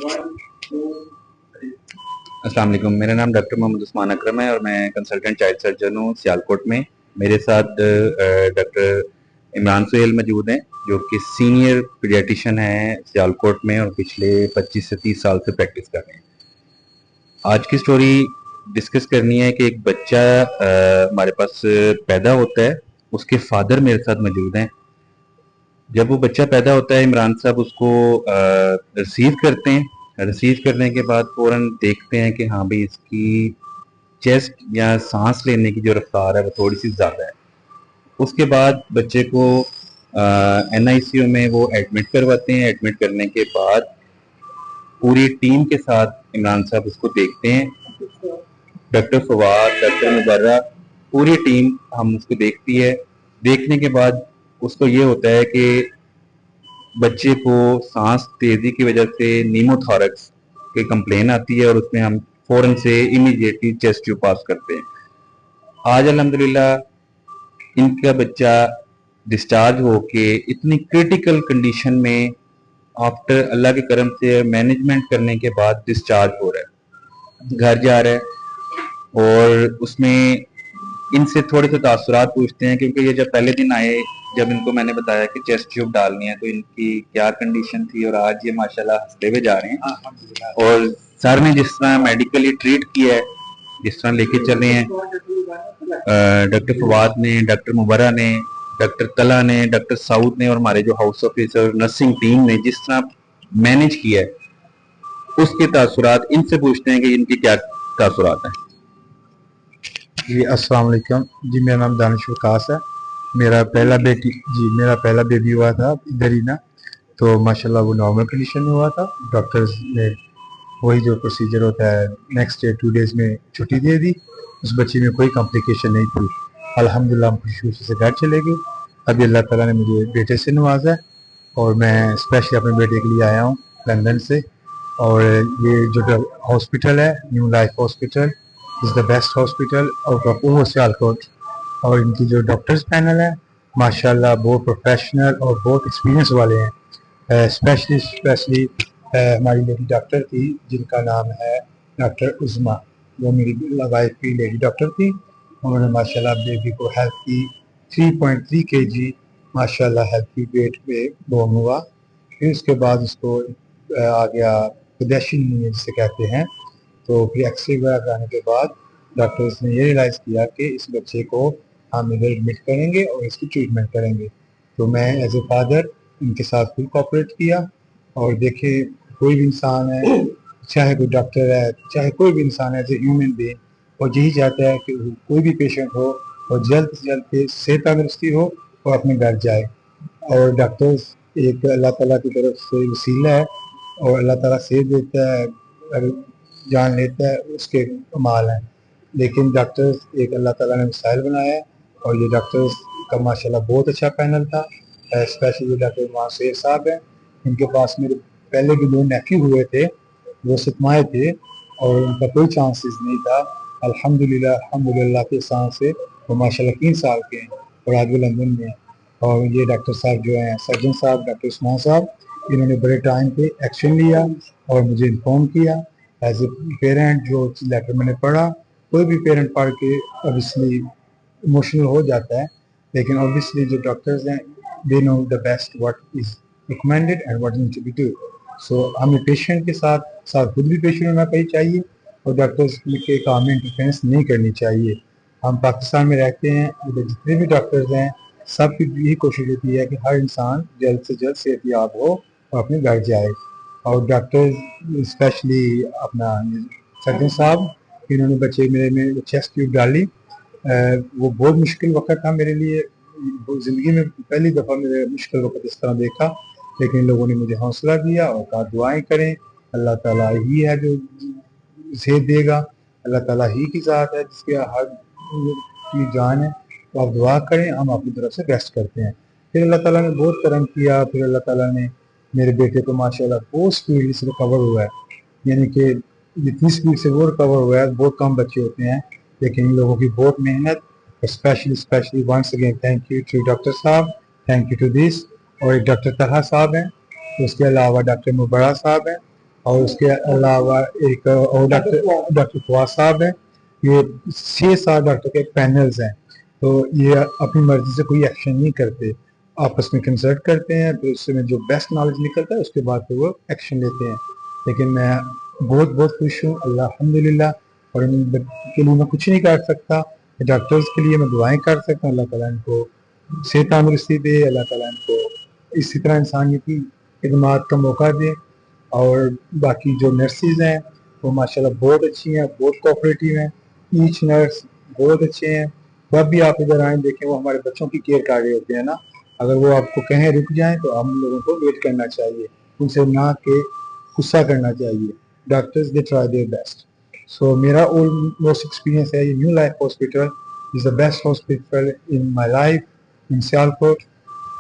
अस्सलाम वालेकुम, मेरा नाम डॉक्टर मोहम्मद उस्मान अकरम है और मैं कंसल्टेंट चाइल्ड सर्जन हूँ सियालकोट में। मेरे साथ डॉक्टर इमरान सुहेल मौजूद हैं जो कि सीनियर पीडियाट्रिशियन हैं सियालकोट में और पिछले 25 से 30 साल से प्रैक्टिस कर रहे हैं। आज की स्टोरी डिस्कस करनी है कि एक बच्चा हमारे पास पैदा होता है, उसके फादर मेरे साथ मौजूद हैं। जब वो बच्चा पैदा होता है इमरान साहब उसको रिसीव करते हैं। रिसीव करने के बाद फ़ौरन देखते हैं कि हाँ भाई इसकी चेस्ट या सांस लेने की जो रफ्तार है वो थोड़ी सी ज़्यादा है। उसके बाद बच्चे को NICU में वो एडमिट करवाते हैं। एडमिट करने के बाद पूरी टीम के साथ इमरान साहब उसको देखते हैं। डॉक्टर फवाद, डॉक्टर मुबर्रा, पूरी टीम हम उसको देखती है। देखने के बाद उसको ये होता है कि बच्चे को सांस तेज़ी की वजह से नीमोथॉरक्स की कंप्लेन आती है और उसमें हम फ़ौरन से इमीडिएटली चेस्ट ट्यूब पास करते हैं। आज अल्हम्दुलिल्लाह इनका बच्चा डिस्चार्ज होके इतनी क्रिटिकल कंडीशन में आफ्टर अल्लाह के करम से मैनेजमेंट करने के बाद डिस्चार्ज हो रहा है, घर जा रहा है। और उसमें इनसे थोड़े से तासुरात पूछते हैं क्योंकि ये जब पहले दिन आए, जब इनको मैंने बताया कि चेस्ट ट्यूब डालनी है तो इनकी क्या कंडीशन थी और आज ये माशाल्लाह हंसते हुए जा रहे हैं। और सर ने जिस तरह मेडिकली ट्रीट किया है, जिस तरह लेके चले हैं, डॉक्टर फवाद ने, डॉक्टर मुबर्रा ने, डॉक्टर तला ने, डॉक्टर साउद ने और हमारे जो हाउस ऑफिसर नर्सिंग टीम ने जिस तरह मैनेज किया है, उसके तासुरात इनसे पूछते हैं कि इनकी क्या तासुरात हैं। जी अस्सलाम वालेकुम जी, मेरा नाम दानिश वकास है। मेरा पहला बेबी हुआ था इधर ही ना, तो माशाल्लाह वो नॉर्मल कंडीशन में हुआ था। डॉक्टर्स ने वही जो प्रोसीजर होता है नेक्स्ट डे 2 डेज़ में छुट्टी दे दी। उस बच्ची में कोई कॉम्प्लिकेशन नहीं थी। अल्हम्दुलिल्लाह हम खुशी खुशी से घर चले गए। अभी अल्लाह ताला ने मुझे बेटे से नवाजा है और मैं स्पेशली अपने बेटे के लिए आया हूँ लंदन से। और ये जो हॉस्पिटल है new life hospital is the best hospital out of over Sialkot. और इनकी जो डॉक्टर्स पैनल है माशाल्लाह बहुत प्रोफेशनल और बहुत एक्सपीरियंस वाले हैं। स्पेशली हमारी लेडी डॉक्टर थी जिनका नाम है डॉक्टर उज़मा, वो मेरी वाइफ की लेडी डॉक्टर थी। उन्होंने माशाल्लाह बेबी को हेल्प की। 3.3 kg माशाल्लाह हेल्प की वेट में बोर्न हुआ। फिर उसके बाद उसको आ गया पैदाइशी निमोनिया जिसे कहते हैं। तो फिर एक्सरे वगैरह कराने के बाद डॉक्टर्स ने ये रियलाइज़ किया कि इस बच्चे को हम इधर एडमिट करेंगे और इसकी ट्रीटमेंट करेंगे। तो मैं एज ए फादर इनके साथ फुल कोऑपरेट किया। और देखिए कोई भी इंसान है, चाहे कोई डॉक्टर है, चाहे कोई भी इंसान है एज ए ह्यूमन बीइंग, और यही चाहता है कि कोई भी पेशेंट हो और जल्द से जल्द सेहत तंदुरुस्ती हो और अपने घर जाए। और डॉक्टर्स एक अल्लाह ताला की तरफ से वसीला है और अल्लाह ताला सेहत देता है, अगर जान लेता है उसके कमाल हैं। लेकिन डॉक्टर्स एक अल्लाह ताला ने मिसाइल बनाया है और ये डॉक्टर्स का माशाल्लाह बहुत अच्छा पैनल था। स्पेशली जो डॉक्टर इमरान सुहेल साहब हैं, इनके पास मेरे पहले के 2 नेफ्यू हुए थे, वो सितमाए थे और उनका कोई चांसेस नहीं था। अल्हम्दुलिल्लाह के एहसान से वो माशाल्लाह 3 साल के हैं और आज वो लंदन में हैं। और ये डॉक्टर साहब जो हैं सर्जन साहब डॉक्टर उस्मान साहब, इन्होंने बड़े टाइम पे एक्शन लिया और मुझे इन्फॉर्म किया। एज ए पेरेंट जो लेटर मैंने पढ़ा, कोई भी पेरेंट पढ़ के ऑब्वियसली इमोशनल हो जाता है, लेकिन ऑब्वियसली जो डॉक्टर्स हैं they know the best what is recommended and what need to be do. So हमें पेशेंट के साथ साथ खुद भी पेशेंट होना चाहिए और डॉक्टर्स के काम में इंटरफेरेंस नहीं करनी चाहिए। हम पाकिस्तान में रहते हैं, उधर जितने भी डॉक्टर्स हैं सबकी यही कोशिश होती है कि हर इंसान जल्द से जल्द सेहतयाब हो और अपने घर जाए। और डॉक्टर्स स्पेशली अपना सर्जन साहब, इन्होंने बच्चे मेरे में चेस्ट ट्यूब डाली। वो बहुत मुश्किल वक्त था मेरे लिए, ज़िंदगी में पहली दफ़ा मेरे मुश्किल वक्त इस तरह देखा, लेकिन इन लोगों ने मुझे हौसला दिया और कहा दुआएं करें, अल्लाह ताला ही है जो सेहत देगा, अल्लाह ताला ही की ज़ात है जिसके हर की जान है। तो आप दुआ करें, हम अपनी तरफ से बेस्ट करते हैं। फिर अल्लाह ताला ने बहुत करम किया। फिर अल्लाह ताला ने मेरे बेटे को माशाल्लाह बहुत स्पीड से रिकवर हुआ है, यानी कि जितनी स्पीड से वो रिकवर हुआ है बहुत कम बच्चे होते हैं, लेकिन इन लोगों की बहुत मेहनत। Specially once again thank you to doctor साहब, थैंक यू टू दिस। और एक डॉक्टर तलहा साहब हैं, उसके अलावा डॉक्टर मुबर्रा साहब हैं اور اس کے علاوہ ایک اور ڈاکٹر فواز صاحب ہیں. یہ 6-7 ڈاکٹر کے پینلز ہیں. تو یہ اپنی مرضی سے کوئی ایکشن نہیں کرتے, آپس میں کنسلٹ کرتے ہیں, پھر اس میں جو بیسٹ نالج نکلتا ہے اس کے بعد پھر وہ ایکشن لیتے ہیں. لیکن میں بہت بہت خوش ہوں الحمدللہ, اور ان کے لیے میں کچھ نہیں کر سکتا. ڈاکٹرز کے لیے میں دعائیں کر سکتا ہوں, اللہ تعالیٰ ان کو صحت تندرستی دے, اللہ تعالیٰ ان کو اسی طرح انسانیتی خدمات کا موقع دے. اور باقی جو نرسز ہیں وہ ماشاءاللہ بہت اچھی ہیں, بہت کوآپریٹیو ہیں, ایچ نرس بہت اچھے ہیں. جب بھی آپ ادھر آئیں دیکھیں وہ ہمارے بچوں کی کیئر کر رہے ہوتے ہیں نا, اگر وہ آپ کو کہیں رک جائیں تو ہم لوگوں کو ویٹ کرنا چاہیے, ان سے نہ کہ غصہ کرنا چاہیے. Doctors they try their best. So میرا موسٹ ایکسپیرینس ہے یہ new life hospital is the best hospital in my life in Sialkot.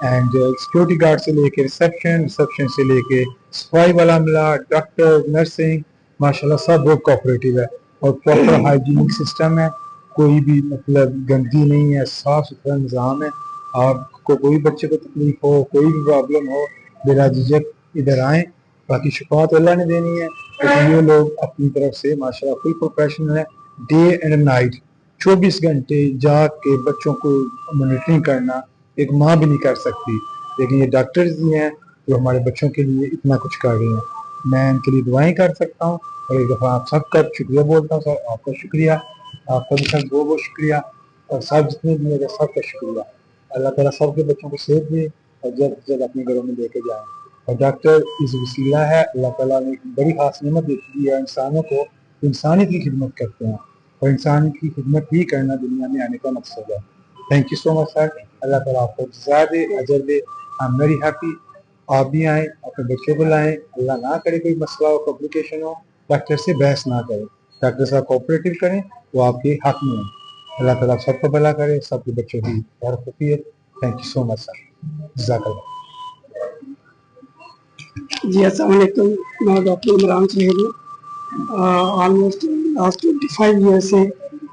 And security guard سے لے کے ریسیپشن سے لے کے صفائی والا عملہ, ڈاکٹر, نرسنگ, ماشاءاللہ سب بہت کوآپریٹیو ہے, اور پراپر ہائیجینک سسٹم ہے, کوئی بھی مطلب گندگی نہیں ہے, صاف ستھرا نظام ہے. آپ کو کوئی بچے کو تکلیف ہو, کوئی بھی پرابلم ہو, بلا جھجک ادھر آئیں. باقی شفاعت اللہ نے دینی ہے, لیکن یہ لوگ اپنی طرف سے ماشاءاللہ فل پروفیشنل ہے. ڈے اینڈ نائٹ 24 گھنٹے جا کے بچوں کو مانیٹرنگ کرنا ایک ماں بھی نہیں کر سکتی, لیکن یہ ڈاکٹرز ہی ہیں جو ہمارے بچوں کے لیے اتنا کچھ کر رہے ہیں. میں ان کے لیے دعائیں کر سکتا ہوں, اور ایک دفعہ آپ سب کا شکریہ بولتا ہوں. سر آپ کا شکریہ, آپ کا بھی سر بہت بہت شکریہ, اور سب جتنے بھی میرے سب کا شکریہ. اللہ تعالیٰ سب کے بچوں کو صحت دے اور جلد سے جلد اپنے گھروں میں لے کے جائیں. اور ڈاکٹر اس وسیلہ ہے, اللہ تعالیٰ نے ایک بڑی خاص نعمت دی ہے انسانوں کو, انسانیت کی خدمت کرتے ہیں, اور انسانیت کی خدمت ہی کرنا دنیا میں آنے کا مقصد ہے. تھینک یو سو مچ سر, اللہ تعالیٰ آپ کو جزا دے, اجر دے. I am very happy. آپ بھی آئیں, اپنے بچوں کو لائیں, اللہ نہ کرے کوئی مسئلہ ہو, کمپلیکیشن ہو, ڈاکٹر سے بحث نہ کریں, ڈاکٹر صاحب کوآپریٹو کریں, وہ آپ کے حق میں ہیں. اللہ تعالیٰ سب کو بھلا کرے, سب کے بچوں کی بہت خوشی ہے. تھینک یو سو مچ سر, جزاک اللہ. جی السلام علیکم, میں ڈاکٹر عمران سہیل ہوں. آلموسٹ لاسٹ 25 ایئر سے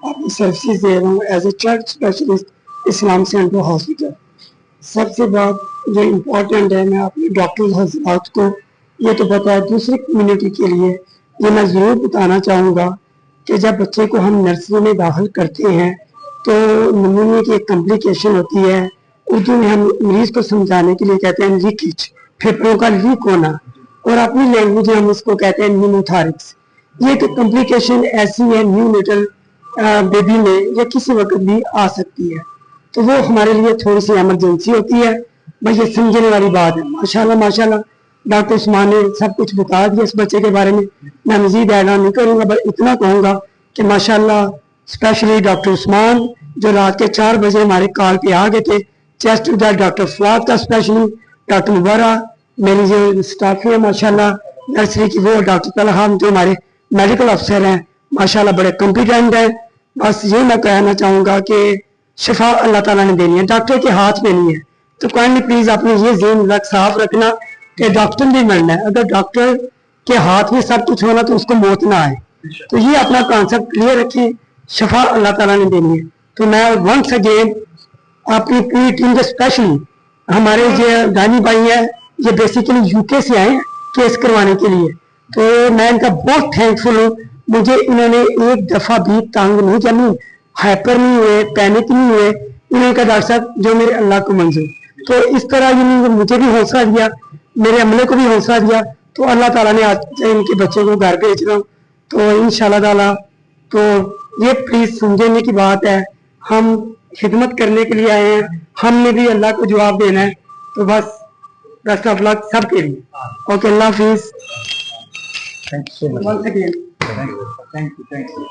اپنی سروسز دے رہا ہوں as a child specialist Islam centre hospital. سب سے بات جو امپورٹنٹ ہے, میں اپنے ڈاکٹر حضرات کو یہ تو پتا ہے, دوسری کمیونٹی کے لیے یہ میں ضرور بتانا چاہوں گا کہ جب بچے کو ہم نرسری میں داخل کرتے ہیں تو نمونے کی ایک کمپلیکیشن ہوتی ہے, اردو میں ہم مریض کو سمجھانے کے لیے کہتے ہیں لیکیج, پھیپھڑوں کا لیک ہونا, اور اپنی لینگویج میں ہم اس کو کہتے ہیں نیموتھارکس. یہ ایک کمپلیکیشن ایسی ہے نیو نیٹل بیبی میں, یہ کسی وقت بھی آ سکتی ہے, تو وہ ہمارے لیے تھوڑی سی ایمرجنسی ہوتی ہے. بس یہ سمجھنے والی بات ہے. ماشاءاللہ ڈاکٹر عثمان نے سب کچھ بتا دیا اس بچے کے بارے میں, میں مزید اعلان نہیں کروں گا, بس اتنا کہوں گا کہ ماشاءاللہ اسپیشلی ڈاکٹر عثمان جو رات کے 4 بجے ہمارے کال پہ آ گئے تھے, چیسٹ ڈاکٹر فواد کا اسپیشلی, ڈاکٹر مبارہ, میری جو اسٹاف ہے ماشاءاللہ نرسری کی, وہ ڈاکٹر طلحہ جو ہمارے میڈیکل افسر ہیں ماشاءاللہ بڑے کمپیٹنٹ ہیں. بس یہ میں کہنا چاہوں گا کہ شفا اللہ تعالیٰ نے دینی ہے, ڈاکٹر کے ہاتھ میں نہیں ہے. تو کائنڈلی پلیز اپنے یہ ذہن صاف رکھنا کہ ڈاکٹر بھی مرنا ہے, اگر ڈاکٹر کے ہاتھ میں سب کچھ ہونا تو اس کو موت نہ آئے. تو یہ اپنا کانسیپٹ کلیئر رکھیں, شفا اللہ تعالیٰ نے دینی ہے. تو میں ونس اگین اپنی پوری ٹیم کے اسپیشلی ہمارے جو دانی بھائی ہیں, یہ بیسیکلی یو کے سے آئے ہیں کیس کروانے کے لیے, تو میں ان کا بہت تھینکفل ہوں. مجھے انہوں نے ایک دفعہ بھی تانگ نہیں کیا, ہائپر نہیں ہوئے, پینک نہیں ہوئے. انہوں نے کہا ڈاکٹر صاحب جو میرے اللہ کو منظور. تو اس طرح مجھے بھی حوصلہ دیا, میرے عملے کو بھی حوصلہ دیا. تو اللہ تعالیٰ نے آج ان کے بچوں کو گھر بھیج رہا ہوں, تو انشاءاللہ تعالیٰ تو یہ پلیز سمجھنے کی بات ہے, ہم خدمت کرنے کے لیے آئے ہیں, ہم نے بھی اللہ کو جواب دینا ہے. تو بس بیسٹ آف لک سب کے لیے. اوکے, اللہ حافظ. Thank you so much. Once again thank you.